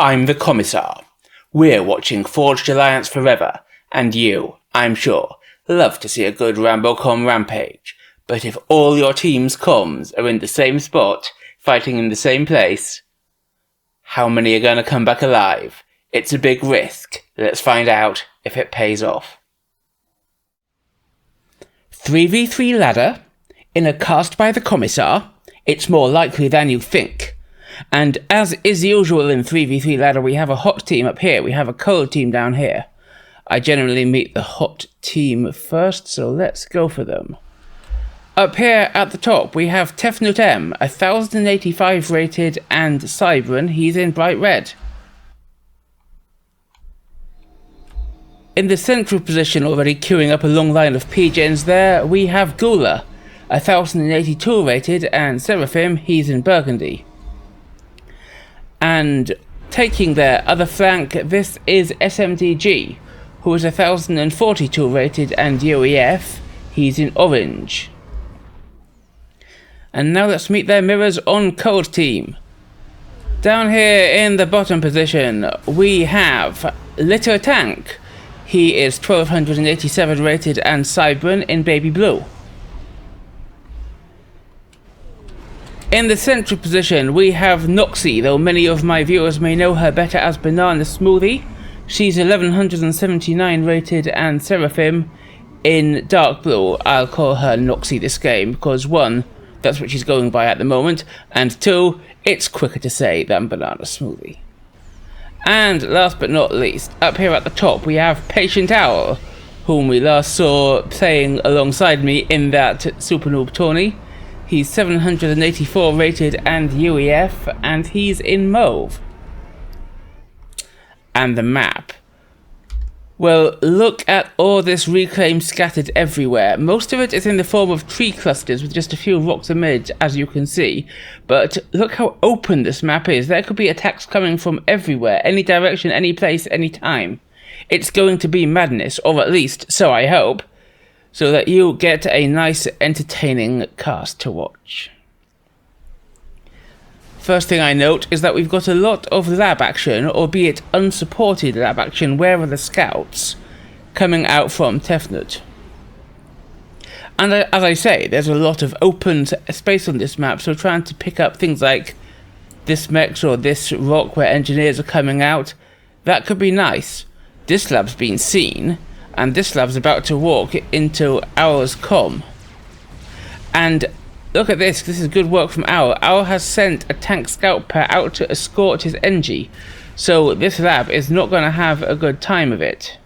I'm the Commissar. We're watching Forged Alliance Forever, and you, I'm sure, love to see a good Rambo Rampage. But if all your team's comms are in the same spot, fighting in the same place, how many are gonna come back alive? It's a big risk. Let's find out if it pays off. 3v3 ladder? In a cast by the Commissar? It's more likely than you think. And as is usual in 3v3 ladder, we have a hot team up here, we have a cold team down here. I generally meet the hot team first, so let's go for them. Up here at the top, we have Tefnut M, 1085 rated, and Cybran, he's in bright red. In the central position, already queuing up a long line of PGens there, we have Gula, 1082 rated, and Seraphim, he's in burgundy. And taking their other flank, this is SMDG, who is 1042 rated, and UEF, he's in orange. And now let's meet their mirrors on cold team. Down here in the bottom position, we have LittleTank. He is 1287 rated, and Cybran in baby blue. In the central position, we have Noxie, though many of my viewers may know her better as Banana Smoothie. She's 1179 rated, and Seraphim in dark blue. I'll call her Noxie this game, because 1, that's what she's going by at the moment, and 2, it's quicker to say than Banana Smoothie. And last but not least, up here at the top, we have PatientOwl, whom we last saw playing alongside me in that Super Noob tourney. He's 784 rated and UEF, and he's in mauve. And the map. Well, look at all this reclaim scattered everywhere. Most of it is in the form of tree clusters with just a few rocks amid, as you can see. But look how open this map is. There could be attacks coming from everywhere, any direction, any place, any time. It's going to be madness, or at least, so I hope, so that you get a nice, entertaining cast to watch. First thing I note is that we've got a lot of lab action, albeit unsupported lab action, where are the scouts, coming out from Tefnut. And as I say, there's a lot of open space on this map, so trying to pick up things like this mech or this rock where engineers are coming out, that could be nice. This lab's been seen, and this lab's about to walk into Owl's comm. And look at this, this is good work from Owl. Owl has sent a tank scout pair out to escort his NG, so this lab is not going to have a good time of it.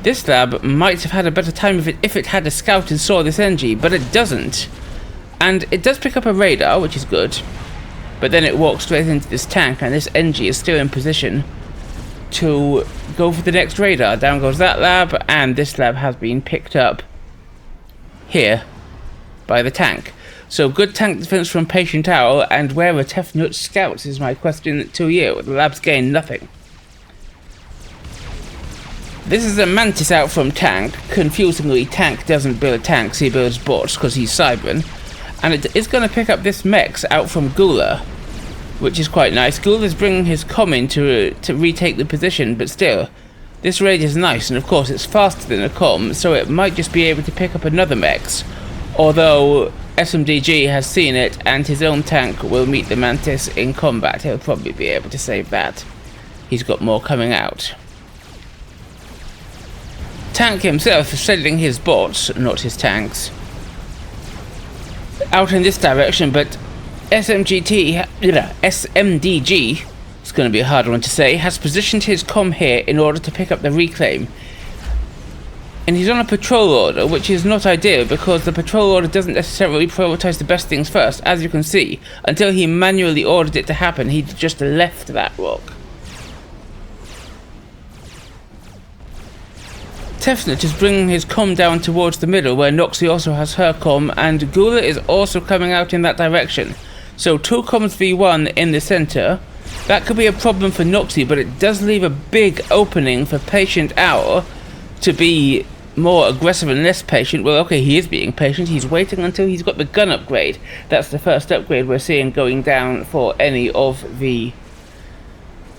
This lab might have had a better time of it if it had a scout and saw this NG, but it doesn't. And it does pick up a radar, which is good, but then it walks straight into this tank, and this NG is still in position to go for the next radar. Down goes that lab, and this lab has been picked up here by the tank. So good tank defense from PatientOwl, and where are Tefnut scouts is my question to you. The lab's gained nothing. This is a Mantis out from tank. Confusingly, tank doesn't build tanks, he builds bots because he's Cybran. And it is going to pick up this mechs out from Gula, which is quite nice. Gula's bringing his comm in to retake the position, but still, this raid is nice, and of course it's faster than a comm, so it might just be able to pick up another mechs, although SMDG has seen it, and his own tank will meet the Mantis in combat. He'll probably be able to save that. He's got more coming out. Tank himself is sending his bots, not his tanks, out in this direction, but SMDG, it's going to be a hard one to say, has positioned his comm here in order to pick up the reclaim. And he's on a patrol order, which is not ideal because the patrol order doesn't necessarily prioritize the best things first. As you can see, until he manually ordered it to happen, he just left that rock. Tefnut is bringing his comm down towards the middle, where Noxie also has her comm, and Gula is also coming out in that direction. So 2 comms v1 in the center. That could be a problem for Noxie, but it does leave a big opening for PatientOwl to be more aggressive and less patient. Well, okay, he is being patient. He's waiting until he's got the gun upgrade. That's the first upgrade we're seeing going down for any of the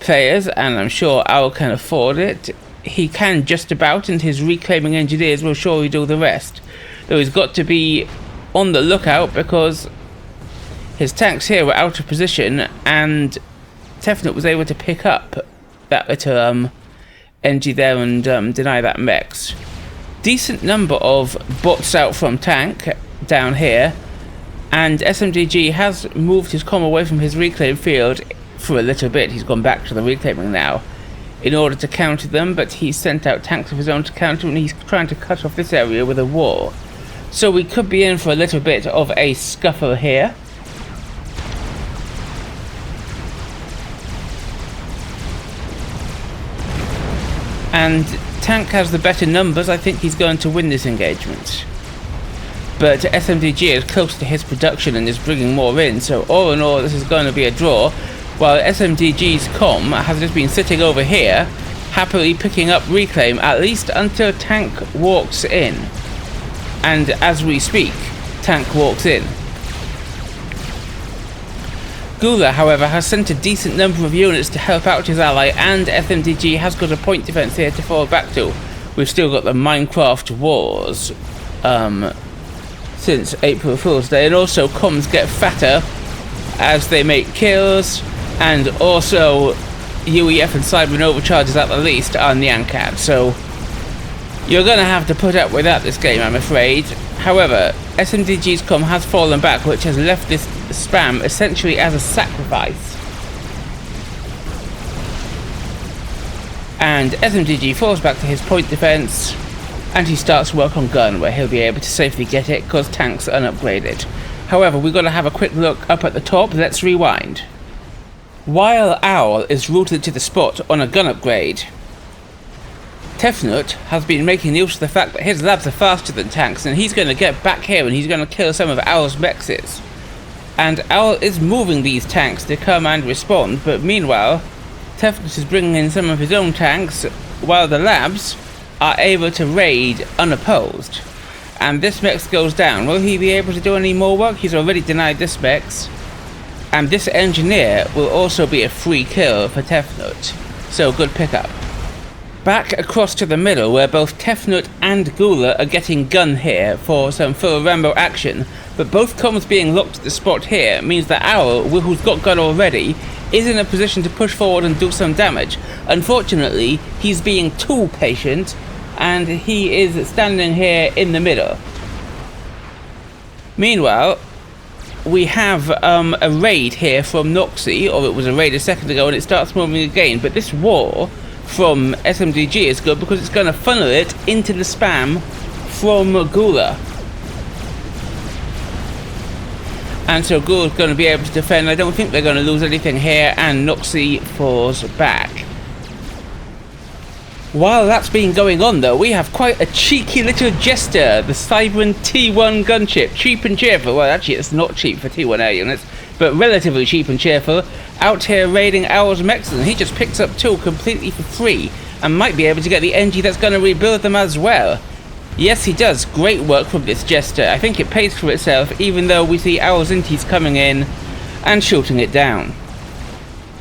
players, and I'm sure Owl can afford it. He can just about, and his reclaiming engineers will surely do the rest. Though he's got to be on the lookout because his tanks here were out of position, and Tefnut was able to pick up that little NG there and deny that mechs. Decent number of bots out from tank down here, and SMDG has moved his comm away from his reclaim field for a little bit. He's gone back to the reclaiming now in order to counter them, but he sent out tanks of his own to counter, and he's trying to cut off this area with a wall. So we could be in for a little bit of a scuffle here. And tank has the better numbers. I think he's going to win this engagement. But SMDG is close to his production and is bringing more in, so all in all this is going to be a draw, while SMDG's comm has just been sitting over here, happily picking up reclaim, at least until tank walks in. And as we speak, tank walks in. Gula, however, has sent a decent number of units to help out his ally, and SMDG has got a point defense here to fall back to. We've still got the Minecraft wars since April Fool's Day, and also comms get fatter as they make kills, and also UEF and Cyber overcharges at the least are Nyancat, so you're going to have to put up with that this game, I'm afraid. However, SMDG's comm has fallen back, which has left this spam essentially as a sacrifice. And SMDG falls back to his point defense, and he starts work on gun, where he'll be able to safely get it because tanks are unupgraded. However, we've got to have a quick look up at the top. Let's rewind. While Owl is routed to the spot on a gun upgrade, Tefnut has been making use of the fact that his labs are faster than tanks, and he's going to get back here and he's going to kill some of Owl's mexes. And Owl is moving these tanks to come and respond, but meanwhile Tefnut is bringing in some of his own tanks while the labs are able to raid unopposed. And this mex goes down. Will he be able to do any more work? He's already denied this mex. And this engineer will also be a free kill for Tefnut. So good pickup. Back across to the middle, where both Tefnut and Gula are getting gun here for some full Rambo action, but both comms being locked at the spot here means that Owl, who's got gun already, is in a position to push forward and do some damage. Unfortunately, he's being too patient, and he is standing here in the middle. Meanwhile, we have a raid here from Noxie, or it was a raid a second ago, and it starts moving again, but this wall from SMDG is good because it's going to funnel it into the spam from Gula. And so Gula's going to be able to defend. I don't think they're going to lose anything here, and Noxie falls back. While that's been going on though, we have quite a cheeky little jester, the Cybran T1 gunship, cheap and cheerful. Well, actually it's not cheap for T1 air units, but relatively cheap and cheerful, out here raiding Owl's mechs, and he just picks up two completely for free, and might be able to get the NG that's going to rebuild them as well. Yes, he does. Great work from this jester. I think it pays for itself, even though we see Owl's inties coming in and shooting it down.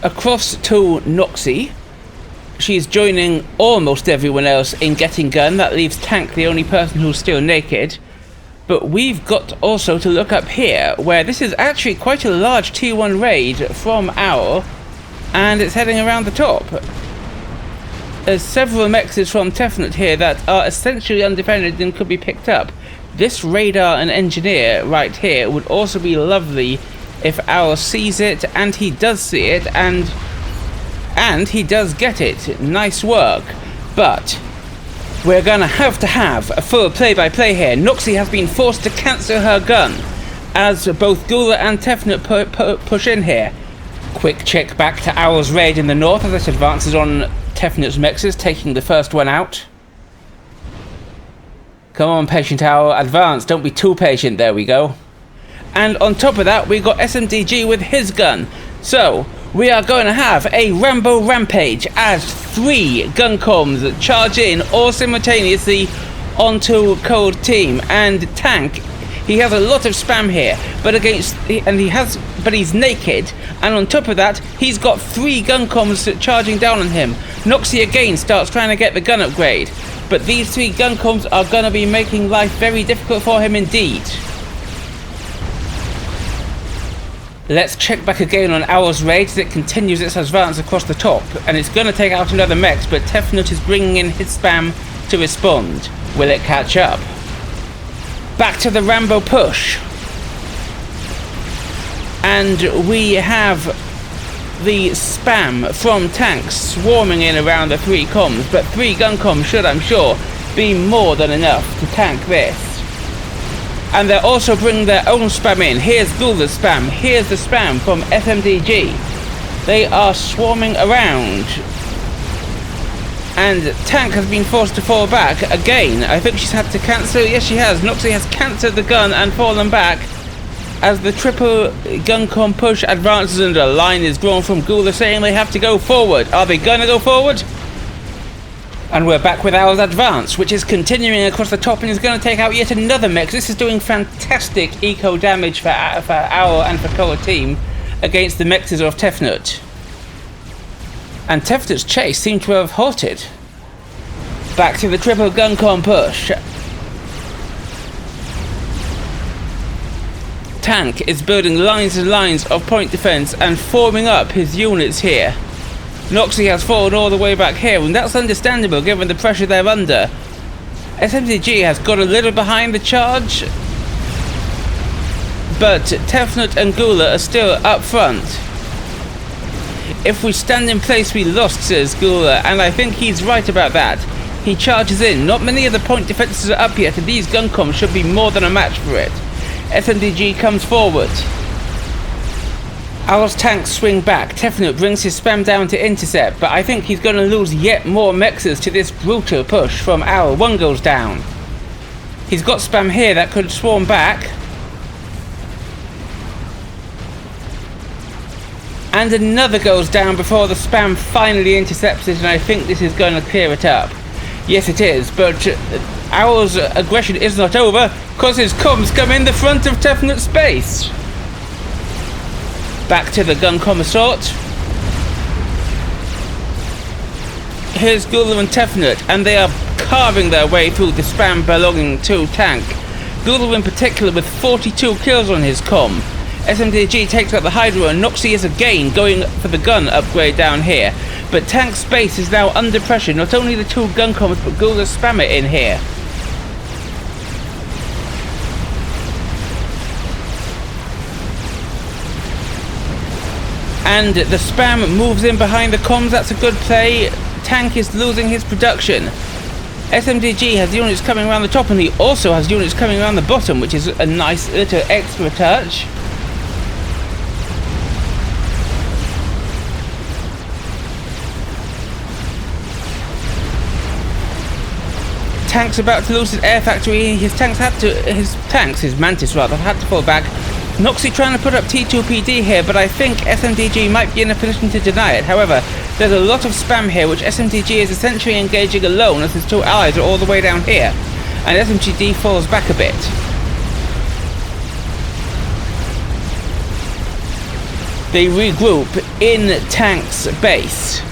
Across to Noxie. She's joining almost everyone else in getting gun. That leaves Tank the only person who's still naked. But we've got also to look up here, where this is actually quite a large T1 raid from Owl, and it's heading around the top. There's several mexes from Tefnut here that are essentially undefended and could be picked up. This radar and engineer right here would also be lovely if Owl sees it, and he does see it, and he does get it. Nice work. But we're gonna have to have a full play-by-play here. Noxie has been forced to cancel her gun as both Gula and Tefnut push in here. Quick check back to Owl's raid in the north as it advances on Tefnut's mexes, taking the first one out. Come on, PatientOwl, advance. Don't be too patient. There we go. And on top of that, we got SMDG with his gun. So we are going to have a Rambo Rampage as 3 gun comms charge in all simultaneously onto Cold Team, and Tank, he has a lot of spam here, but he's naked, and on top of that, he's got 3 gun comms charging down on him. Noxie again starts trying to get the gun upgrade, but these 3 gun comms are gonna be making life very difficult for him indeed. Let's check back again on Owl's raid as it continues its advance across the top, and it's gonna take out another mech, but Tefnut is bringing in his spam to respond. Will it catch up? Back to the Rambo push. And we have the spam from tanks swarming in around the 3 comms, but 3 gun comms should, I'm sure, be more than enough to tank this. And they're also bringing their own spam in. Here's Gula's spam. Here's the spam from SMDG. They are swarming around. And Tank has been forced to fall back again. I think she's had to cancel. Yes, she has. Noxie has cancelled the gun and fallen back as the triple gun com push advances and a line is drawn from Gula saying they have to go forward. Are they gonna go forward? And we're back with Owl's advance, which is continuing across the top and is going to take out yet another mech. This is doing fantastic eco damage for Owl and for Cold Team against the mechs of Tefnut. And Tefnut's chase seemed to have halted. Back to the triple gun com push. Tank is building lines and lines of point defense and forming up his units here. Noxie has fallen all the way back here, and that's understandable given the pressure they're under. SMDG has got a little behind the charge, but Tefnut and Gula are still up front. If we stand in place we lost, says Gula, and I think he's right about that. He charges in. Not many of the point defenses are up yet, and these gun comms should be more than a match for it. SMDG comes forward. Owl's tanks swing back. Tefnut brings his spam down to intercept, but I think he's going to lose yet more mexes to this brutal push from Owl. 1 goes down. He's got spam here that could swarm back. And another goes down before the spam finally intercepts it, and I think this is going to clear it up. Yes, it is, but Owl's aggression is not over, because his comms come in the front of Tefnut's base. Back to the gun commissar. Here's Gula and Tefnut, and they are carving their way through the spam belonging to Tank. Gula in particular with 42 kills on his comm. SMDG takes out the Hydra, and Noxie is again going for the gun upgrade down here. But Tank's base is now under pressure, not only the 2 gun comms, but Gula's spammer in here. And the spam moves in behind the comms. That's a good play. Tank is losing his production. SMDG has units coming around the top, and he also has units coming around the bottom, which is a nice little extra touch. Tank's about to lose his air factory. His Mantis rather, had to fall back. Noxie trying to put up T2PD here, but I think SMDG might be in a position to deny it. However, there's a lot of spam here, which SMDG is essentially engaging alone as his 2 allies are all the way down here. And SMDG falls back a bit. They regroup in Tank's base.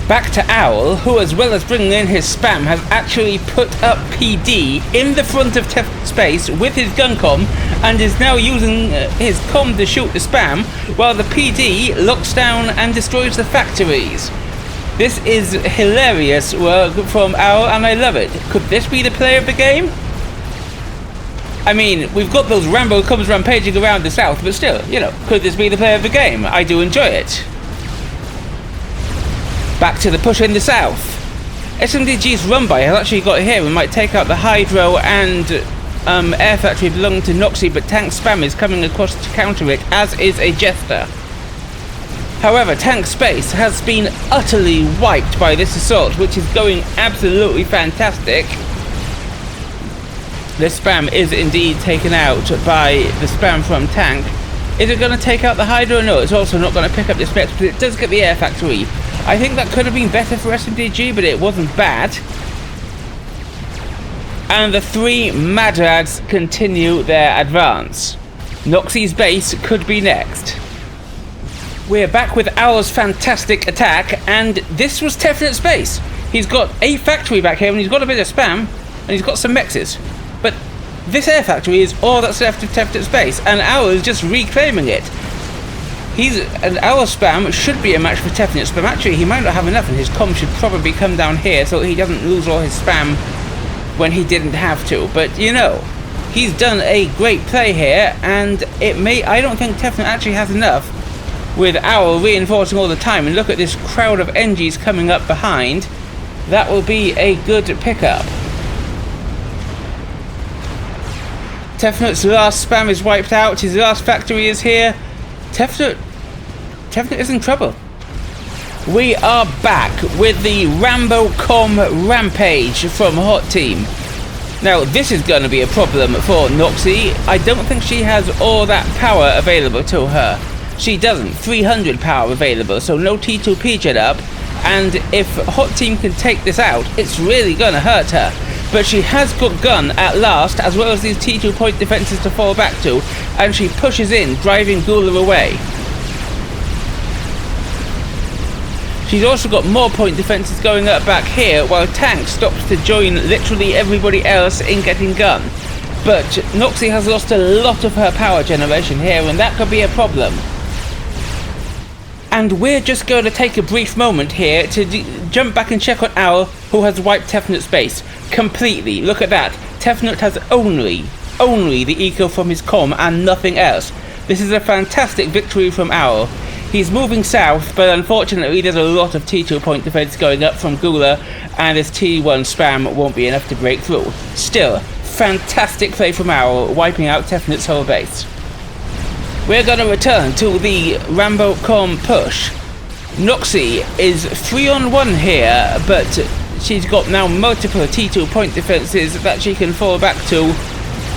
Back to Owl, who as well as bringing in his spam has actually put up PD in the front of Tefnut's space with his gun comm and is now using his comm to shoot the spam while the PD locks down and destroys the factories. This is hilarious work from Owl and I love it. Could this be the player of the game? I mean, we've got those Rambo comes rampaging around the south, but still, you know, could this be the player of the game? I do enjoy it. Back to the push in the south. SMDG's run-by has actually got here and might take out the Hydro and air factory belonging to Noxie, but Tank spam is coming across to counter it, as is a Jester. However, Tank space has been utterly wiped by this assault, which is going absolutely fantastic. This spam is indeed taken out by the spam from Tank. Is it going to take out the Hydro? No, it's also not going to pick up the specs, but it does get the air factory. I think that could have been better for SMDG, but it wasn't bad. and the three Mad Rads continue their advance. Noxie's base could be next. We're back with Owl's fantastic attack, and this was Tefnut's base. He's got a factory back here, and he's got a bit of spam, and he's got some mexes. But this air factory is all that's left of Tefnut's base, and Owl is just reclaiming it. An Owl spam should be a match for Tefnut's, but actually he might not have enough, and his comm should probably come down here so he doesn't lose all his spam when he didn't have to. But you know, he's done a great play here, and I don't think Tefnut actually has enough with Owl reinforcing all the time. And look at this crowd of NGs coming up behind. That will be a good pickup. Tefnut's last spam is wiped out. His last factory is here. Tefnut is in trouble. We are back with the Rambo Rampage from Hot Team. Now, this is going to be a problem for Noxie. I don't think she has all that power available to her. She doesn't. 300 power available, so no T2P jet up. And if Hot Team can take this out, it's really going to hurt her. But she has got gun at last, as well as these T2 point defenses to fall back to, and she pushes in, driving Gula away. She's also got more point defenses going up back here, while Tank stops to join literally everybody else in getting gun. But Noxie has lost a lot of her power generation here, and that could be a problem. And we're just going to take a brief moment here to jump back and check on Owl, who has wiped Tefnut's base completely. Look at that. Tefnut has only the eco from his comm and nothing else. This is a fantastic victory from Owl. He's moving south, but unfortunately there's a lot of T2 point defense going up from Gula, and his T1 spam won't be enough to break through. Still, fantastic play from Owl, wiping out Tefnut's whole base. We're going to return to the Rambo push. Noxie is 3-on-1 here, but she's got now multiple T2 point defenses that she can fall back to,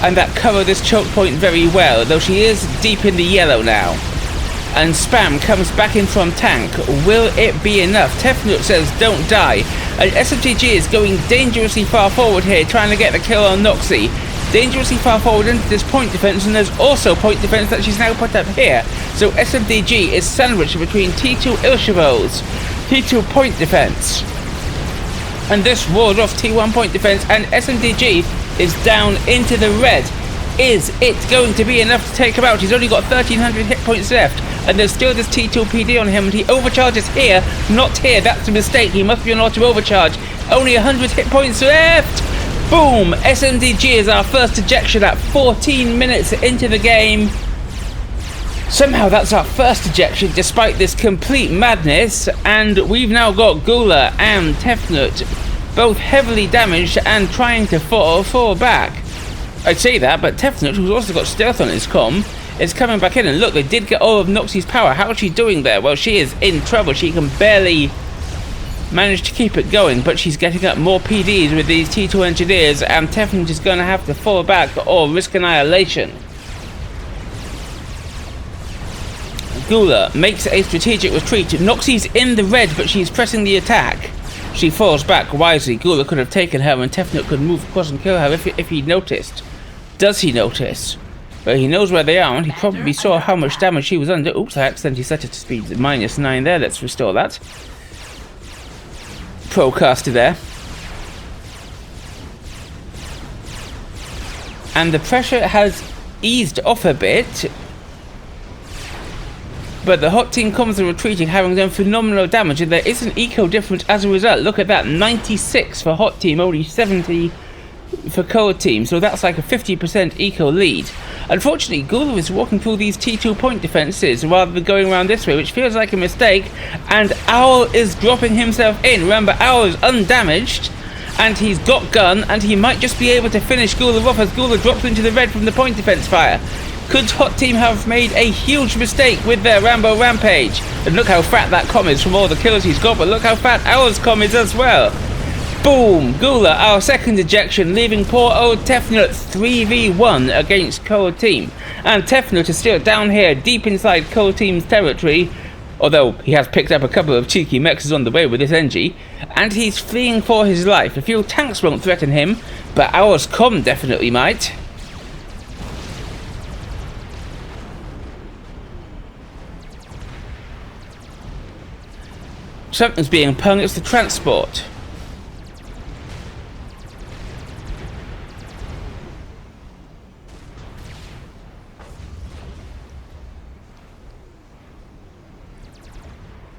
and that cover this choke point very well, though she is deep in the yellow now. And spam comes back in from Tank. Will it be enough? Tefnut says don't die, and smdg is going dangerously far forward here, trying to get the kill on Noxie. Dangerously far forward into this point defense, and there's also point defense that she's now put up here. So smdg is sandwiched between T2 Ilshavos, T2 point defense, and this ward off T1 point defense, and smdg is down into the red. Is it going to be enough to take him out? He's only got 1300 hit points left, and there's still this T2 PD on him, and he overcharges here, not here. That's a mistake. He must be on auto overcharge. Only 100 hit points left. Boom! smdg is our first ejection at 14 minutes into the game. Somehow that's our first ejection despite this complete madness, and we've now got Gula and Tefnut both heavily damaged and trying to fall back. I'd say that, but Tefnut, who's also got stealth on his comm, is coming back in, and look, they did get all of Noxie's power. How is she doing there? Well, she is in trouble. She can barely manage to keep it going, but she's getting up more PDs with these T2 engineers, and Tefnut is going to have to fall back or risk annihilation. Gula makes a strategic retreat. Noxie's in the red, but she's pressing the attack. She falls back wisely. Gula could have taken her, and Tefnut could move across and kill her if he noticed. Does he notice? Well, he knows where they are, and he probably saw how much damage she was under. Oops, I accidentally set it to speed -9 there. Let's restore that. Procaster there. And the pressure has eased off a bit, but the Hot Team comms are retreating, having done phenomenal damage, and there is an eco difference as a result. Look at that, 96 for Hot Team, only 70 for Cold Team, so that's like a 50% eco lead. Unfortunately, Gula is walking through these T2 point defenses rather than going around this way, which feels like a mistake, and Owl is dropping himself in. Remember, Owl is undamaged, and he's got gun, and he might just be able to finish Gula off as Gula drops into the red from the point defense fire. Could Hot Team have made a huge mistake with their Rambo Rampage? And look how fat that comm is from all the kills he's got, but look how fat Owl's comm is as well. Boom! Gula, our second ejection, leaving poor old Tefnut 3v1 against Cold Team. And Tefnut is still down here, deep inside Cold Team's territory, although he has picked up a couple of cheeky mexes on the way with this NG. and he's fleeing for his life. A few tanks won't threaten him, but ours comm definitely might. Something's being pung, it's the transport.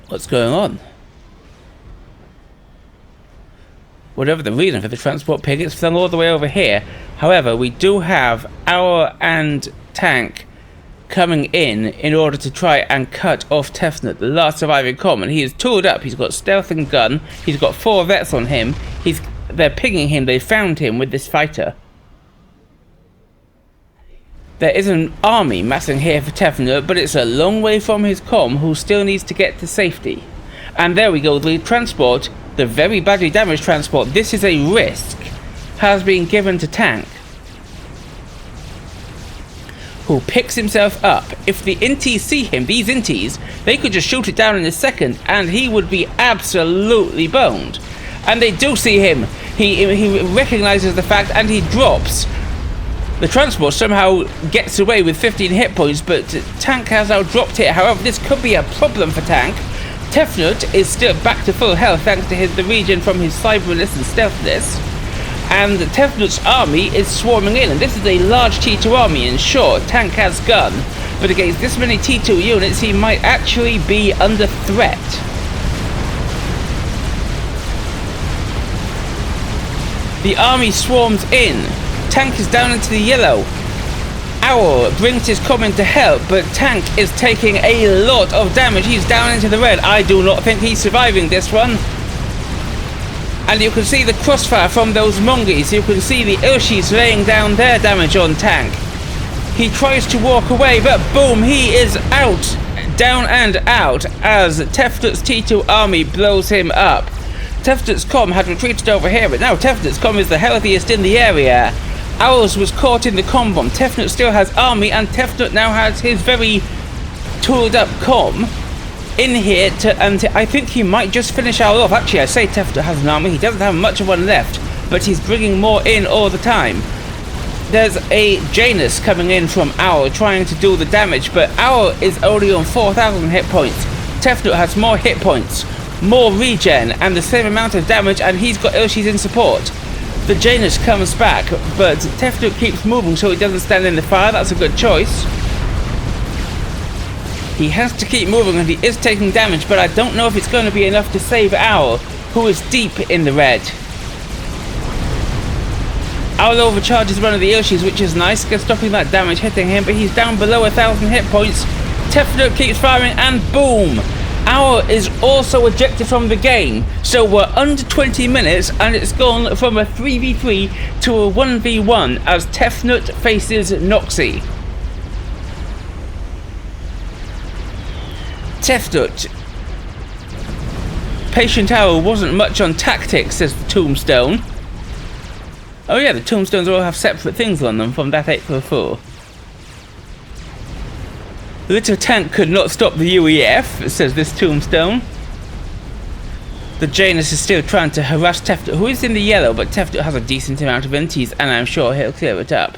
What's going on? Whatever the reason for the transport pig, it's flung all the way over here. However, we do have our and tank coming in order to try and cut off Tefnut, the last surviving common. He is tooled up, he's got stealth and gun, he's got 4 vets on him, they're pinging him, they found him with this fighter. There is an army massing here for Tefnut, but it's a long way from his comm, who still needs to get to safety. And there we go, the transport, the very badly damaged transport, this is a risk, has been given to tank, who picks himself up. If the inties see him, these inties, they could just shoot it down in a second and he would be absolutely boned. And they do see him. He recognizes the fact and he drops. The transport somehow gets away with 15 hit points, but tank has now dropped it. However, this could be a problem for tank. Tefnut is still back to full health thanks to the regen from his cyberness and stealthness. And Tefnut's army is swarming in, and this is a large T2 army, and sure, tank has gun, but against this many T2 units he might actually be under threat. The army swarms in. Tank is down into the yellow. Owl brings his comm to help, but tank is taking a lot of damage. He's down into the red. I do not think he's surviving this one. And you can see the crossfire from those mongies. You can see the Urshis laying down their damage on tank. He tries to walk away, but boom, he is out. Down and out as Tefnut's T2 army blows him up. Tefnut's comm had retreated over here, but now Tefnut's comm is the healthiest in the area. Owls was caught in the comm bomb. Tefnut still has army, and Tefnut now has his very tooled up comm in here and I think he might just finish Owl off. Actually, I say Tefnut has an army. He doesn't have much of one left, but he's bringing more in all the time. There's a Janus coming in from Owl trying to do the damage, but Owl is only on 4,000 hit points. Tefnut has more hit points, more regen, and the same amount of damage, and he's got Urshis in support. The Janus comes back, but Tefnut keeps moving so he doesn't stand in the fire. That's a good choice. He has to keep moving and he is taking damage, but I don't know if it's going to be enough to save Owl, who is deep in the red. Owl overcharges one of the Urshis, which is nice, stopping that damage hitting him, but he's down below 1,000 hit points. Tefnut keeps firing and boom! Owl is also ejected from the game, so we're under 20 minutes and it's gone from a 3v3 to a 1v1 as Tefnut faces Noxie. Tefnut. PatientOwl wasn't much on tactics, says the tombstone. Oh yeah, the tombstones all have separate things on them from that 844. LittleTank could not stop the UEF, says this tombstone. The Janus is still trying to harass Tefnut, who is in the yellow, but Tefnut has a decent amount of inties, and I'm sure he'll clear it up.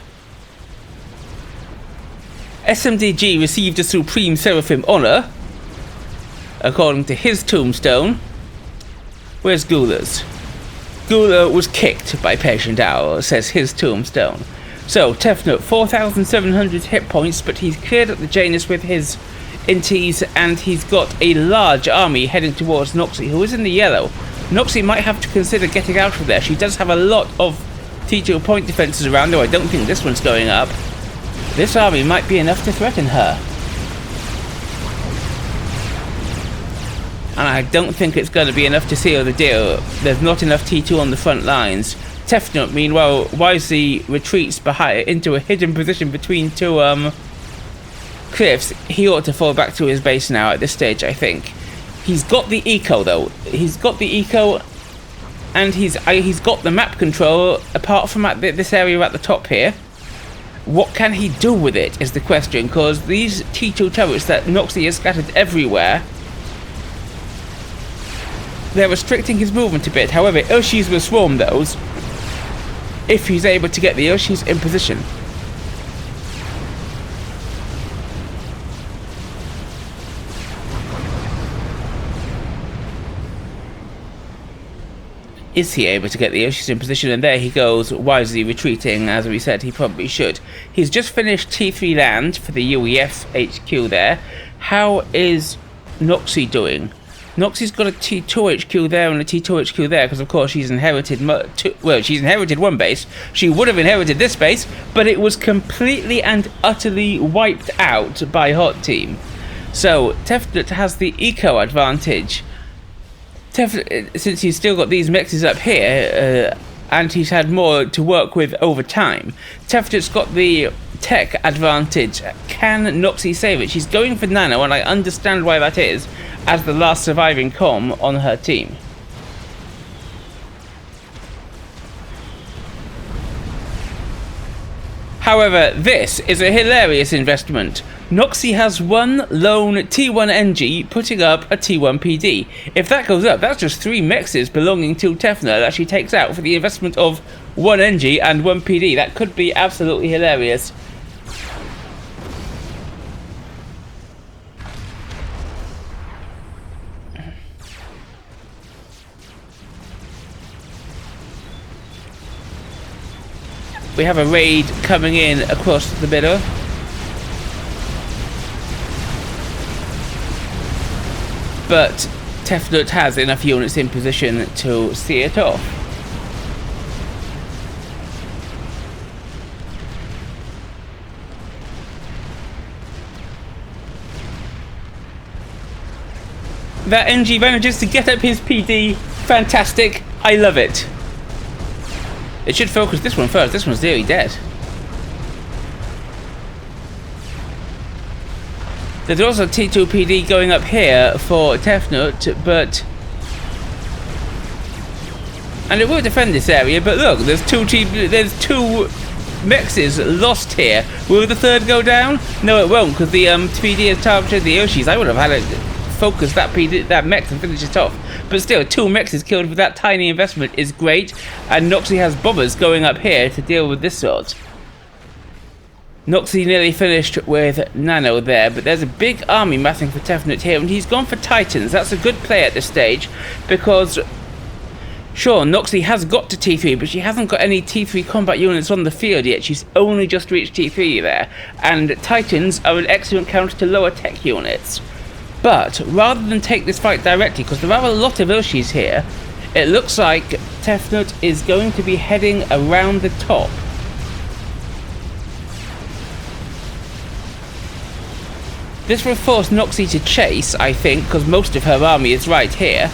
SMDG received a Supreme Seraphim honor, according to his tombstone. Where's Gula's? Gula was kicked by PatientOwl, says his tombstone. So, Tefnut, 4,700 hit points, but he's cleared up the Janus with his inties, and he's got a large army heading towards Noxie, who is in the yellow. Noxie might have to consider getting out of there. She does have a lot of T2 point defenses around, though I don't think this one's going up. This army might be enough to threaten her. And I don't think it's going to be enough to seal the deal. There's not enough T2 on the front lines. Tefnut, meanwhile, wisely retreats behind into a hidden position between two cliffs. He ought to fall back to his base now at this stage, I think. He's got the eco, though. He's got the eco, and he's got the map control, apart from at this area at the top here. What can he do with it, is the question, because these T2 turrets that Noxie has scattered everywhere they're restricting his movement a bit. However, Urshis will swarm those if he's able to get the Urshis in position. Is he able to get the Urshis in position? And there he goes, wisely retreating, as we said he probably should. He's just finished T3 land for the UEF HQ there. How is Noxie doing? Noxie's got a T2 HQ there and a T2 HQ there, because of course she's inherited she's inherited one base. She would have inherited this base, but it was completely and utterly wiped out by Hot Team. So Tefnut has the eco advantage. Since he's still got these mexes up here, and he's had more to work with over time, Tefnut's got the tech advantage. Can Noxie save it? She's going for Nano, and I understand why that is, as the last surviving comm on her team. However, this is a hilarious investment. Noxie has one lone T1 NG putting up a T1 PD. If that goes up, that's just 3 mexes belonging to Tefnut that she takes out for the investment of 1 NG and 1 PD. That could be absolutely hilarious. We have a raid coming in across the middle. But Tefnut has enough units in position to see it off. That NG manages to get up his PD. Fantastic. I love it. It should focus this one first. This one's nearly dead. There's also T2 PD going up here for Tefnut, but... And it will defend this area, but look, there's two mexes lost here. Will the third go down? No, it won't, because the PD has targeted the Urshis. I would have had it focus that mex and finish it off. But still, 2 mexes killed with that tiny investment is great, and Noxie has bombers going up here to deal with this sort. Noxie nearly finished with Nano there, but there's a big army massing for Tefnut here, and he's gone for Titans. That's a good play at this stage, because sure, Noxie has got to T3, but she hasn't got any T3 combat units on the field yet. She's only just reached T3 there, and Titans are an excellent counter to lower tech units. But rather than take this fight directly, because there are a lot of Urshis here, it looks like Tefnut is going to be heading around the top. This will force Noxie to chase, I think, because most of her army is right here.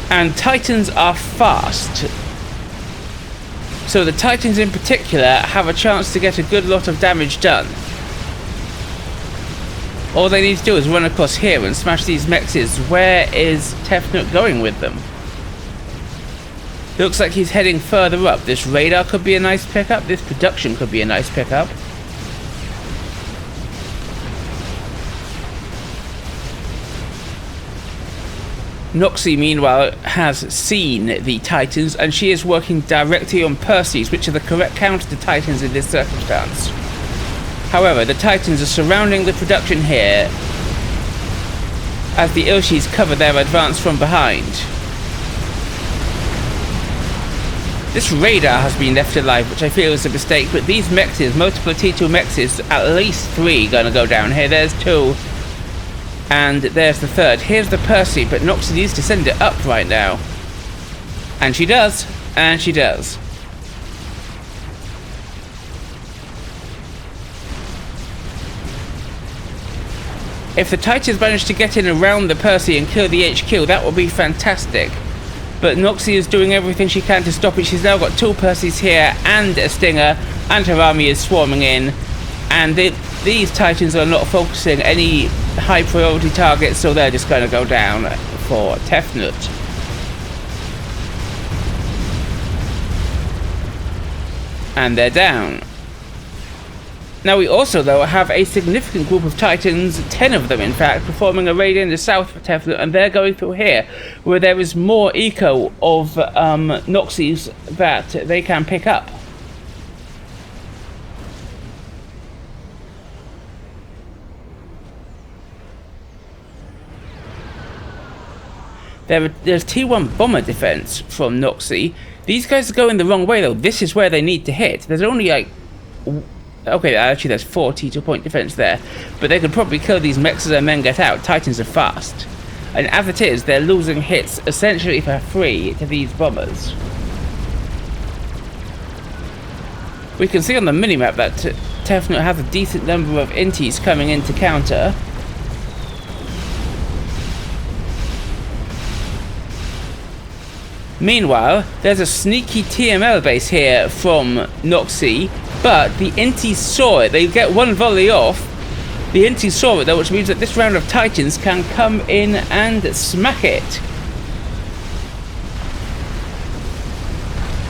And Titans are fast. So the Titans in particular have a chance to get a good lot of damage done. All they need to do is run across here and smash these mexes. Where is Tefnut going with them? Looks like he's heading further up. This radar could be a nice pickup. This production could be a nice pickup. Noxie, meanwhile, has seen the Titans, and she is working directly on Perseus, which are the correct counter to Titans in this circumstance. However, the Titans are surrounding the production here as the Urshis cover their advance from behind. This radar has been left alive, which I feel is a mistake, but these mexes, multiple T2 mexes, at least 3 gonna go down here. There's 2. And there's the third. Here's the Percy, but Noxie needs to send it up right now. And she does. And she does. If the Titans manage to get in around the Percy and kill the HQ, that would be fantastic. But Noxie is doing everything she can to stop it. She's now got 2 Percys here and a Stinger, and her army is swarming in. And these Titans are not focusing any high priority targets, so they're just going to go down for Tefnut. And they're down. Now we also, though, have a significant group of Titans, 10 of them in fact, performing a raid in the south of Tefnut, and they're going through here, where there is more eco of Noxies that they can pick up. There's T1 bomber defense from Noxie. These guys are going the wrong way, though. This is where they need to hit. There's only like... Okay, actually there's 4 T2 point defense there. But they could probably kill these mechs as their men get out. Titans are fast. And as it is, they're losing hits essentially for free to these bombers. We can see on the minimap that Tefnut has a decent number of inties coming in to counter. Meanwhile, there's a sneaky TML base here from Noxie, but the inties saw it. They get one volley off. The inties saw it though, which means that this round of Titans can come in and smack it.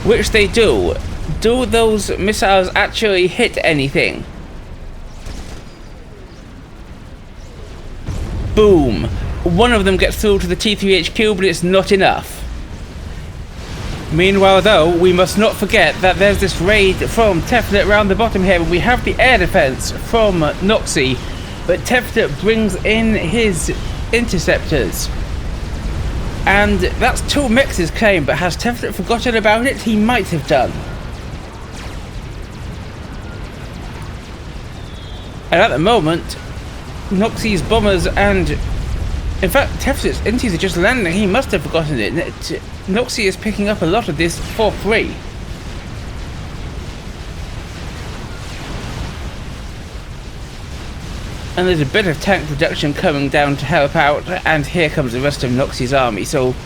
Which they do. Do those missiles actually hit anything? Boom. One of them gets through to the T3HQ, but it's not enough. Meanwhile, though, we must not forget that there's this raid from Tefnut around the bottom here. We have the air defense from Noxie, but Tefnut brings in his interceptors. And that's 2 mixes claimed, but has Tefnut forgotten about it? He might have done. And at the moment, Noxie's bombers and... In fact, Tefnut's inties are just landing. He must have forgotten it. Noxie is picking up a lot of this for free. And there's a bit of tank production coming down to help out, and here comes the rest of Noxie's army. So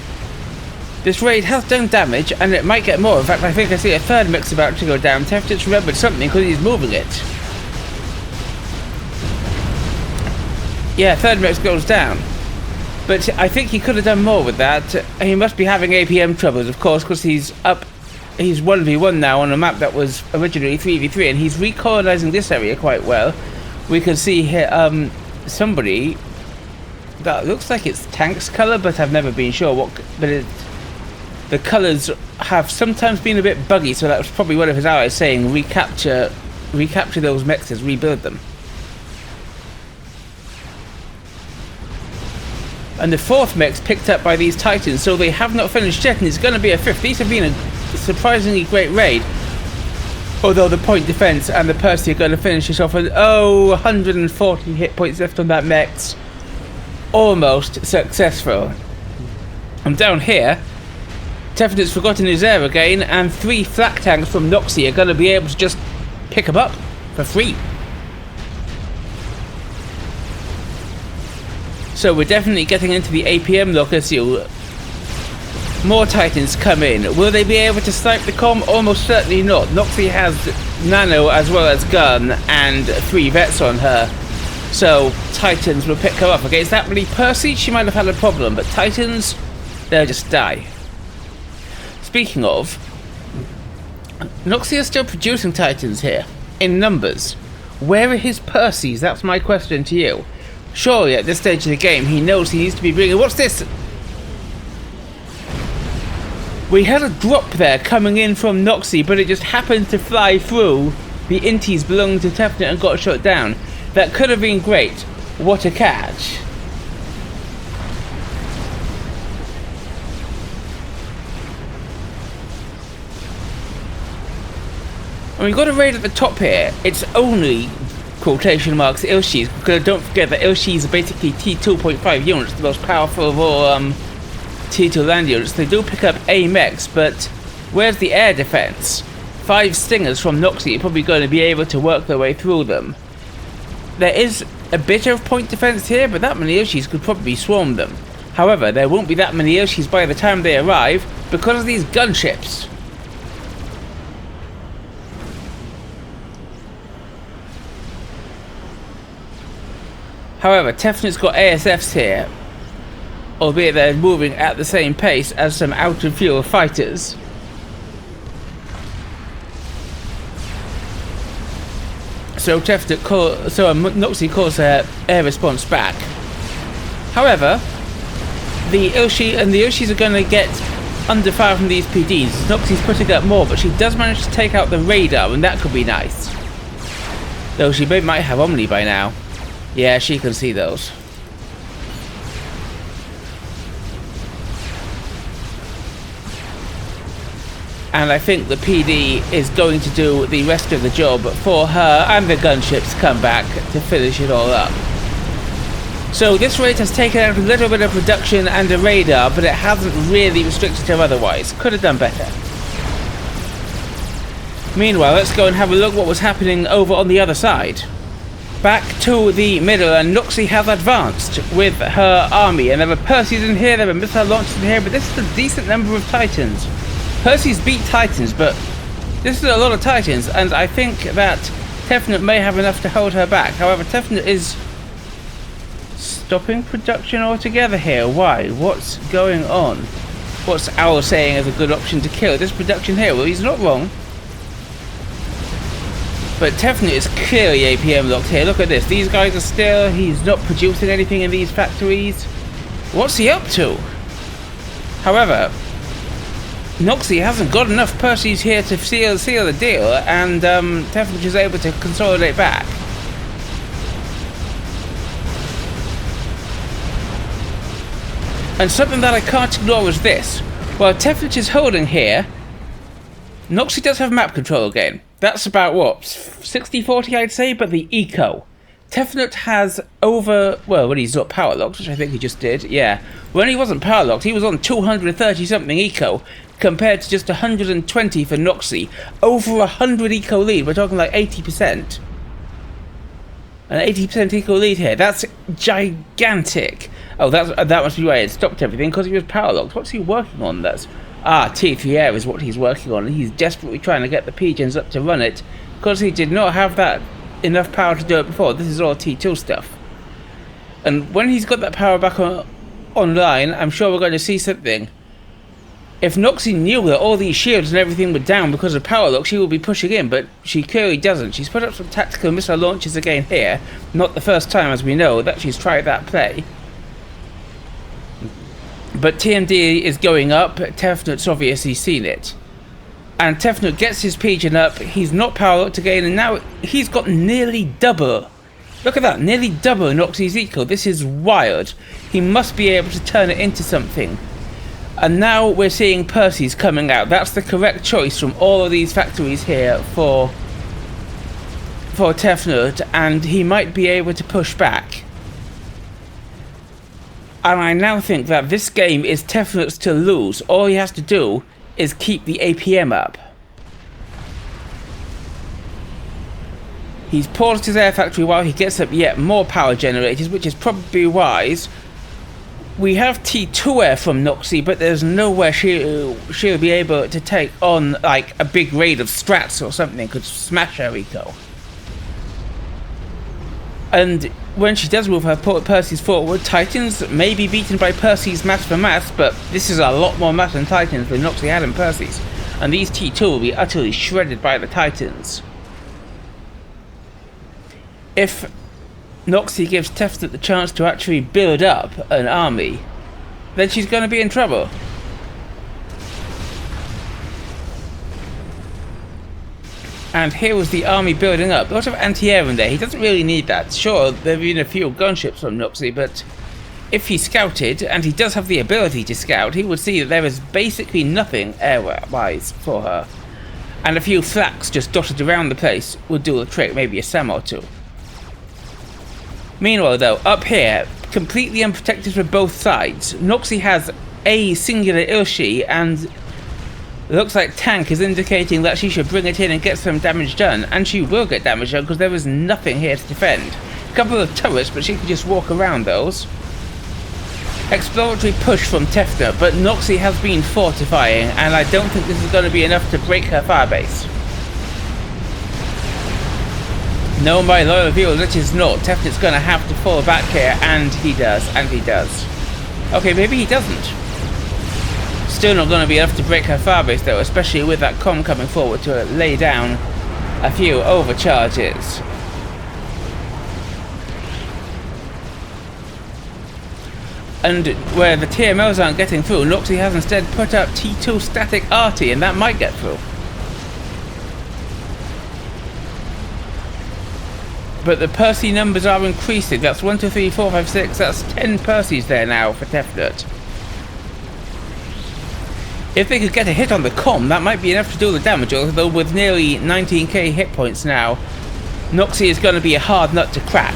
this raid has done damage, and it might get more. In fact, I think I see a third mix about to go down. Tefnut's remembered something because he's moving it. Yeah, third mix goes down. But I think he could have done more with that. He must be having APM troubles, of course, because he's 1v1 now on a map that was originally 3v3, and he's recolonizing this area quite well. We can see here somebody that looks like it's Tank's color, but I've never been sure what. But the colors have sometimes been a bit buggy, so that was probably one of his allies saying recapture those mexes, rebuild them. And the 4th mix picked up by these Titans, so they have not finished yet, and it's going to be a 5th. These have been a surprisingly great raid. Although the point defense and the Percy are going to finish this off with, 140 hit points left on that mix. Almost successful. And down here, Tefnut's forgotten his air again, and 3 flak tanks from Noxie are going to be able to just pick them up for free. So we're definitely getting into the APM lock as more Titans come in. Will they be able to snipe the comm? Almost certainly not. Noxie has nano as well as gun and 3 vets on her. So Titans will pick her up. Against that many Percy, she might have had a problem, but Titans, they'll just die. Speaking of, Noxie is still producing Titans here, in numbers. Where are his Percys? That's my question to you. Surely at this stage of the game he knows he needs to be bringing... What's this? We had a drop there coming in from Noxie, but it just happened to fly through the inties belonging to Tefnut and got shot down. That could have been great. What a catch. And we've got a raid at the top here. It's only... quotation marks Ilshis, because don't forget that Ilshis are basically T2.5 units, the most powerful of all T2 land units. They do pick up AMEX, but where's the air defense? 5 stingers from Noxie are probably going to be able to work their way through them. There is a bit of point defense here, but that many Ilshis could probably swarm them. However, there won't be that many Ilshis by the time they arrive because of these gunships. However, Tefnut's got ASFs here, albeit they're moving at the same pace as some out-of-fuel fighters. So Noxie calls her air response back. However, the Ilshis are going to get under fire from these PDs. Noxie's putting up more, but she does manage to take out the radar, and that could be nice. Though she might have Omni by now. Yeah, she can see those. And I think the PD is going to do the rest of the job for her, and the gunships come back to finish it all up. So this raid has taken out a little bit of production and a radar, but it hasn't really restricted her otherwise. Could have done better. Meanwhile, let's go and have a look what was happening over on the other side. Back to the middle, and Noxie has advanced with her army, and there are Percys in here, there are missile launchers in here, but this is a decent number of Titans. Percys beat Titans, but this is a lot of Titans, and I think that Tefnut may have enough to hold her back. However, Tefnut is stopping production altogether here. Why? What's going on? What's Owl saying is a good option to kill this production here? Well, he's not wrong. But Tefnut is clearly APM locked here. Look at this. These guys are still... He's not producing anything in these factories. What's he up to? However, Noxie hasn't got enough Percys here to seal the deal, and Tefnut is able to consolidate back. And something that I can't ignore is this. While Tefnut is holding here, Noxie does have map control again. That's about, what, 60-40 I'd say, but the eco. Tefnut has over, well, when he's not power locked, which I think he just did, yeah. When he wasn't power locked, he was on 230 something eco, compared to just 120 for Noxie. Over 100 eco lead, we're talking like 80%. An 80% eco lead here, that's gigantic. Oh, that must be why it stopped everything, because he was power locked. What's he working on? That's T3 Air is what he's working on, and he's desperately trying to get the Pigeons up to run it, because he did not have that enough power to do it before. This is all T2 stuff. And when he's got that power back online, I'm sure we're going to see something. If Noxie knew that all these shields and everything were down because of power lock, she would be pushing in, but she clearly doesn't. She's put up some tactical missile launches again here. Not the first time, as we know, that she's tried that play. But TMD is going up. Tefnut's obviously seen it. And Tefnut gets his Pigeon up. He's not power locked again, and now he's got nearly double. Look at that, nearly double Noxie's eco. This is wild. He must be able to turn it into something. And now we're seeing Percys coming out. That's the correct choice from all of these factories here for Tefnut, and he might be able to push back. And I now think that this game is Tefnut's to lose. All he has to do is keep the APM up. He's paused his air factory while he gets up yet more power generators, which is probably wise. We have T2 air from Noxie, but there's nowhere she'll be able to take on like a big raid of strats or something. Could smash her eco. And when she does move her Percys forward, Titans may be beaten by Percys mass for mass, but this is a lot more mass than Titans than Noxie had in Percys. And these T2 will be utterly shredded by the Titans. If Noxie gives Tefnut the chance to actually build up an army, then she's going to be in trouble. And here was the army building up. A lot of anti-air in there. He doesn't really need that. Sure, there have been a few gunships from Noxie, but if he scouted, and he does have the ability to scout, he would see that there is basically nothing air-wise for her. And a few flaks just dotted around the place would do the trick, maybe a SAM or two. Meanwhile though, up here, completely unprotected from both sides, Noxie has a singular Ilshi, and it looks like Tank is indicating that she should bring it in and get some damage done, and she will get damage done because there is nothing here to defend. A couple of turrets, but she can just walk around those. Exploratory push from Tefnut, but Noxie has been fortifying, and I don't think this is going to be enough to break her firebase. No, my loyal viewers, it is not. Tefnut's going to have to fall back here, and he does, and he does. Okay, maybe he doesn't. Still not going to be enough to break her firebase though, especially with that comm coming forward to lay down a few overcharges. And where the TMLs aren't getting through, Noxie has instead put up T2 static RT, and that might get through. But the Percy numbers are increasing. That's 1, 2, 3, 4, 5, 6. That's 10 Percys there now for Tefnut. If they could get a hit on the comm, that might be enough to do the damage, although with nearly 19k hit points now, Noxie is going to be a hard nut to crack.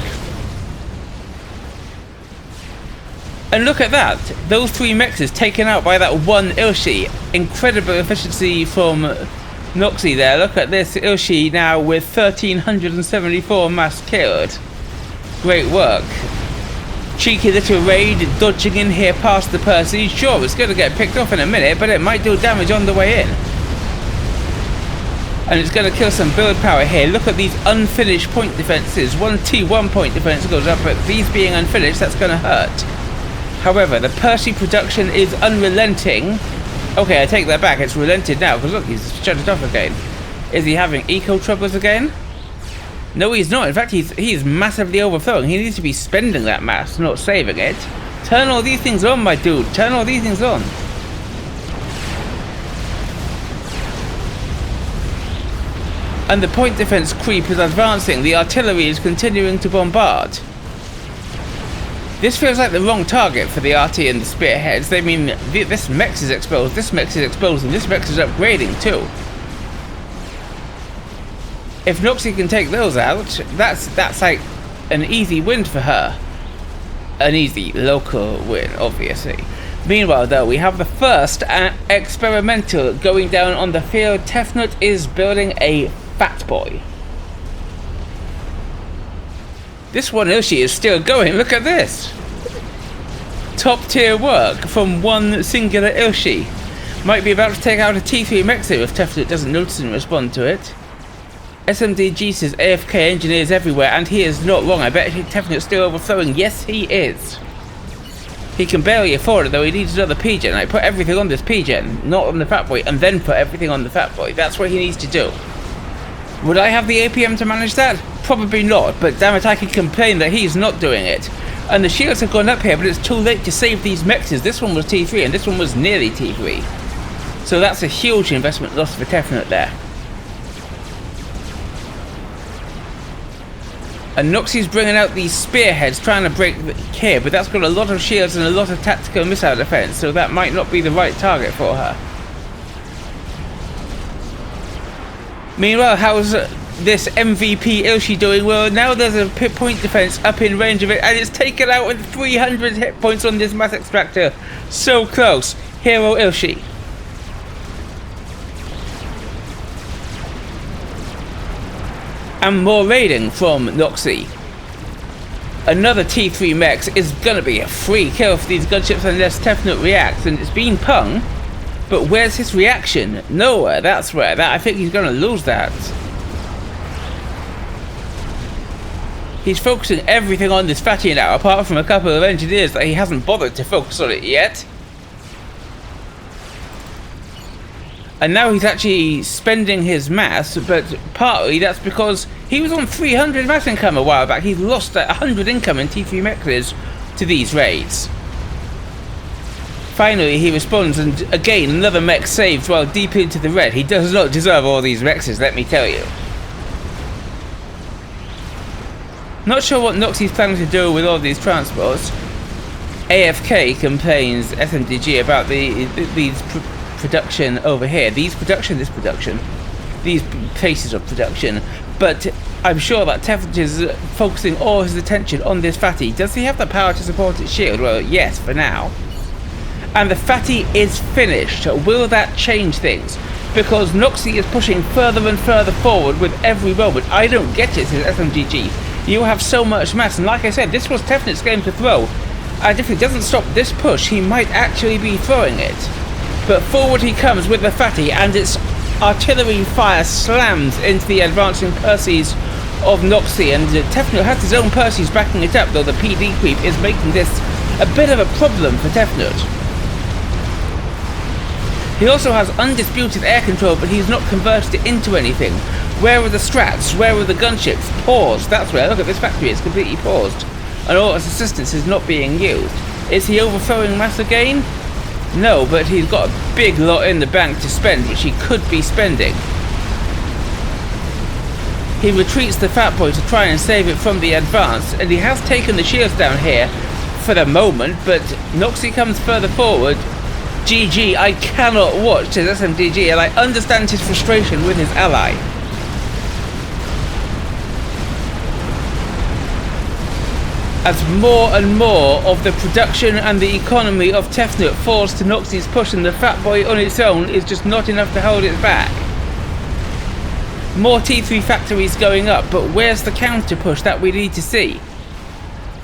And look at that, those 3 mexes taken out by that one Ilshi. Incredible efficiency from Noxie there. Look at this Ilshi now with 1374 mass killed. Great work. Cheeky little raid, dodging in here past the Percy. Sure, it's going to get picked off in a minute, but it might do damage on the way in. And it's going to kill some build power here. Look at these unfinished point defenses. 1 T1 point defense goes up, but these being unfinished, that's going to hurt. However, the Percy production is unrelenting. Okay, I take that back. It's relented now, because look, he's shut it off again. Is he having eco troubles again? No, he's not. In fact, he's massively overflowing. He needs to be spending that mass, not saving it. Turn all these things on, my dude. Turn all these things on. And the point defense creep is advancing. The artillery is continuing to bombard. This feels like the wrong target for the RT and the spearheads. I mean, this mech is exposed, this mech is exposed, and this mech is upgrading too. If Noxie can take those out, that's like an easy win for her. An easy local win, obviously. Meanwhile, though, we have the first experimental going down on the field. Tefnut is building a Fat Boy. This one Ilshi is still going. Look at this. Top tier work from one singular Ilshi. Might be about to take out a T3 Mexer if Tefnut doesn't notice and respond to it. SMDG says AFK engineers everywhere, and he is not wrong. I bet Tefnut's still overflowing. Yes, he is. He can barely afford it, though. He needs another P-Gen. I put everything on this P-Gen, not on the Fat Boy, and then put everything on the Fat Boy. That's what he needs to do. Would I have the APM to manage that? Probably not, but damn it, I can complain that he's not doing it. And the shields have gone up here, but it's too late to save these mexes. This one was T3, and this one was nearly T3. So that's a huge investment loss for Tefnut there. And Noxie's bringing out these spearheads, trying to break here, but that's got a lot of shields and a lot of tactical missile defense, so that might not be the right target for her. Meanwhile, how's this MVP Ilshi doing? Well, now there's a point defense up in range of it, and it's taken out with 300 hit points on this mass extractor. So close. Hero Ilshi. And more raiding from Noxie. Another T3 Mex is gonna be a free kill for these gunships unless Tefnut reacts, and it's been pung. But where's his reaction? Nowhere. That's where. I think he's gonna lose that. He's focusing everything on this fatty now, apart from a couple of engineers that he hasn't bothered to focus on it yet. And now he's actually spending his mass, but partly that's because he was on 300 mass income a while back. He's lost 100 income in T3 mexes to these raids. Finally he responds, and again another mech saved while deep into the red. He does not deserve all these mexes, let me tell you. Not sure what Noxie's planning to do with all these transports. AFK complains SMDG about these production over here. These places of production. But I'm sure that Tefnut is focusing all his attention on this fatty. Does he have the power to support its shield? Well, yes, for now. And the fatty is finished. Will that change things? Because Noxie is pushing further and further forward with every moment. I don't get it, says SMGG. You have so much mass, and like I said, this was Tefnut's game to throw. And if he doesn't stop this push, he might actually be throwing it. But forward he comes with the fatty, and its artillery fire slams into the advancing Percys of Noxie, and Tefnut has his own Percys backing it up, though the PD creep is making this a bit of a problem for Tefnut. He also has undisputed air control, but he's not converted it into anything. Where are the strats? Where are the gunships? Paused. That's where. Look at this factory. It's completely paused. And all its assistance is not being used. Is he overthrowing Master Gain? No, but he's got a big lot in the bank to spend, which he could be spending. He retreats the Fat Boy to try and save it from the advance, and he has taken the shields down here for the moment, but Noxie comes further forward. GG, I cannot watch his SMDG, and I understand his frustration with his ally. As more and more of the production and the economy of Tefnut falls to Noxie's push, and the Fat Boy on its own is just not enough to hold it back. More T3 factories going up, but where's the counter push that we need to see?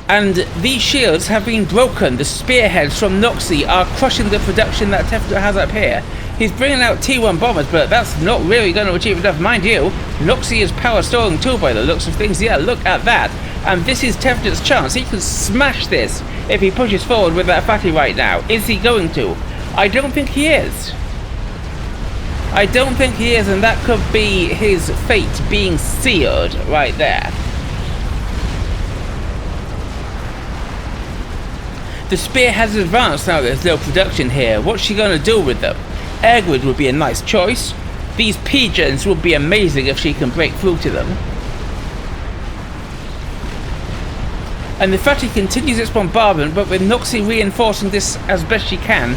And these shields have been broken. The spearheads from Noxie are crushing the production that Tefnut has up here. He's bringing out T1 bombers, but that's not really going to achieve enough. Mind you, Noxie is power storing too by the looks of things. Yeah, look at that. And this is Tefnut's chance. He can smash this if he pushes forward with that fatty right now. Is he going to? I don't think he is. I don't think he is, and that could be his fate being sealed right there. The spear has advanced now. There's no production here. What's she going to do with them? Air grid would be a nice choice. These pigeons would be amazing if she can break through to them. And the Fatty continues its bombardment, but with Noxie reinforcing this as best she can.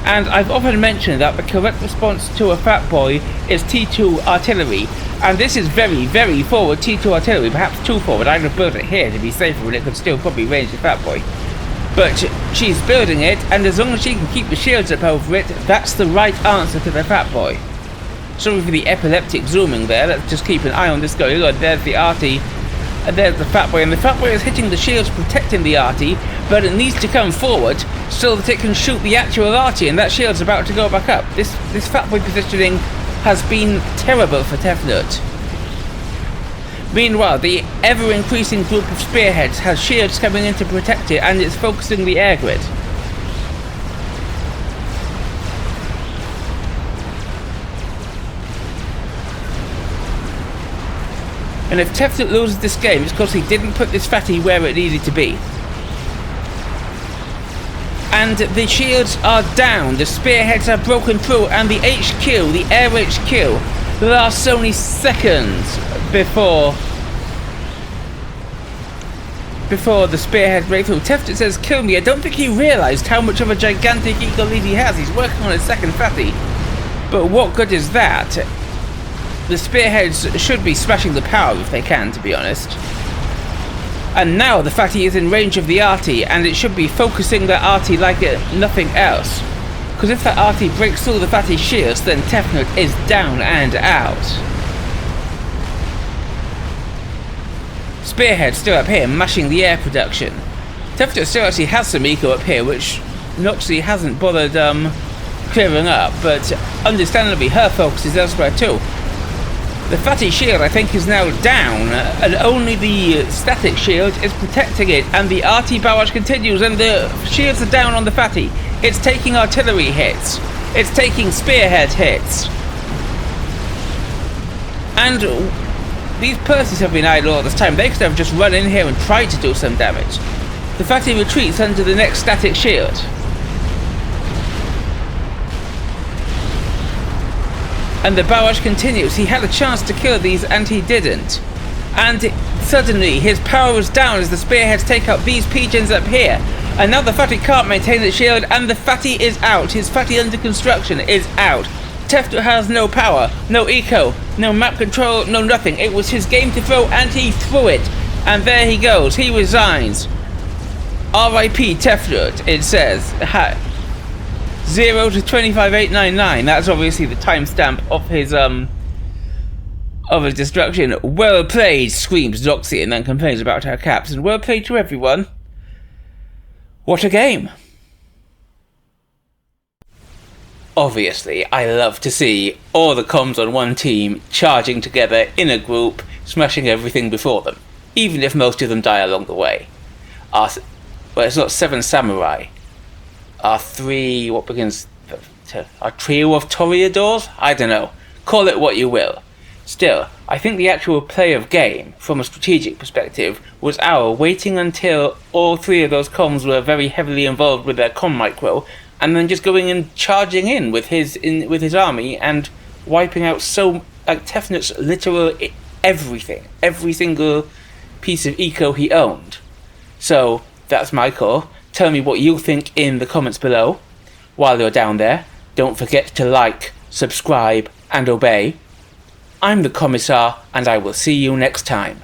And I've often mentioned that the correct response to a Fat Boy is T2 artillery. And this is very, very forward T2 artillery, perhaps too forward. I'd have built it here to be safer, but it could still probably range the Fat Boy. But she's building it, and as long as she can keep the shields up over it, that's the right answer to the Fat Boy. Sorry for the epileptic zooming there. Let's just keep an eye on this going on. There's the arty, and there's the Fat Boy, and the Fat Boy is hitting the shields protecting the arty, but it needs to come forward so that it can shoot the actual arty, and that shield's about to go back up. This Fat Boy positioning has been terrible for Tefnut. Meanwhile, the ever-increasing group of spearheads has shields coming in to protect it, and it's focusing the air grid. And if Tefnut loses this game, it's because he didn't put this fatty where it needed to be. And the shields are down, the spearheads are broken through, and the HQ, the air HQ, lasts only seconds before the spearhead breakthrough. Tefnut says, "Kill me." I don't think he realised how much of a gigantic eagle lead he has. He's working on his second fatty. But what good is that? The spearheads should be smashing the power if they can, to be honest. And now the fatty is in range of the arty, and it should be focusing that arty like nothing else. Because if that arty breaks through the fatty shields, then Tefnut is down and out. Spearhead still up here, mashing the air production. Tefnut still actually has some eco up here, which Noxie hasn't bothered clearing up, but understandably her focus is elsewhere too. The fatty shield, I think, is now down, and only the static shield is protecting it, and the arty barrage continues, and the shields are down on the fatty. It's taking artillery hits. It's taking spearhead hits. And these Percys have been idle all this time. They could have just run in here and tried to do some damage. The fatty retreats under the next static shield. And the barrage continues. He had a chance to kill these and he didn't. And suddenly his power is down as the spearheads take out these pigeons up here. And now the fatty can't maintain the shield, and the fatty is out. His fatty under construction is out. Tefnut has no power, no eco, no map control, no nothing. It was his game to throw, and he threw it. And there he goes. He resigns. R.I.P. Tefnut, it says. 0 to 25899. That's obviously the timestamp of his destruction. Well played, screams Noxie, and then complains about her caps. And well played to everyone. What a game. Obviously, I love to see all the comms on one team charging together in a group, smashing everything before them, even if most of them die along the way. Well, it's not 7 samurai. Our trio of toreadors? I don't know. Call it what you will. Still, I think the actual play of game, from a strategic perspective, was our waiting until all three of those comms were very heavily involved with their comm micro, and then just going and charging in with his army and wiping out Tefnut's literal everything, every single piece of eco he owned. So that's my call. Tell me what you think in the comments below. While you're down there, don't forget to like, subscribe, and obey. I'm the Commissar, and I will see you next time.